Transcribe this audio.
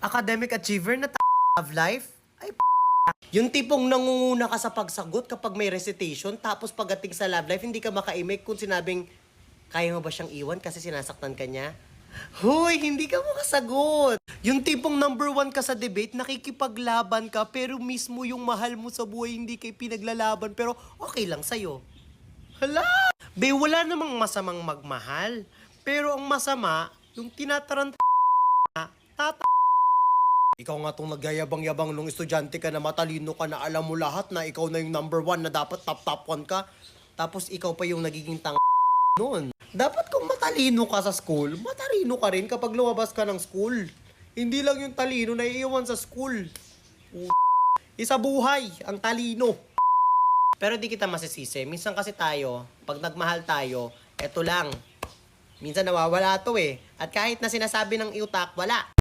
academic achiever na love life? Ay, yung tipong nangunguna ka sa pagsagot kapag may recitation, tapos pagdating sa love life, hindi ka makaimik kung sinabing, kaya mo ba siyang iwan kasi sinasaktan ka niya? Hoy, hindi ka makasagot. Yung tipong number 1 ka sa debate, nakikipaglaban ka, pero mismo yung mahal mo sa buhay, hindi kay pinaglalaban, pero okay lang sa'yo. Hala! Be, wala namang masamang magmahal. Pero ang masama, yung tinataranta tata. Ikaw nga tong nagyayabang-yabang nung estudyante ka na matalino ka na alam mo lahat na ikaw na yung number 1 na dapat top 1 ka. Tapos ikaw pa yung nagiging noon. Dapat kung matalino ka sa school, matalino ka rin kapag lumabas ka ng school. Hindi lang yung talino na iiwan sa school. Isa buhay, ang talino. Pero di kita masisisi. Minsan kasi tayo, pag nagmahal tayo, eto lang. Minsan nawawala to eh. At kahit na sinasabi ng iutak, wala.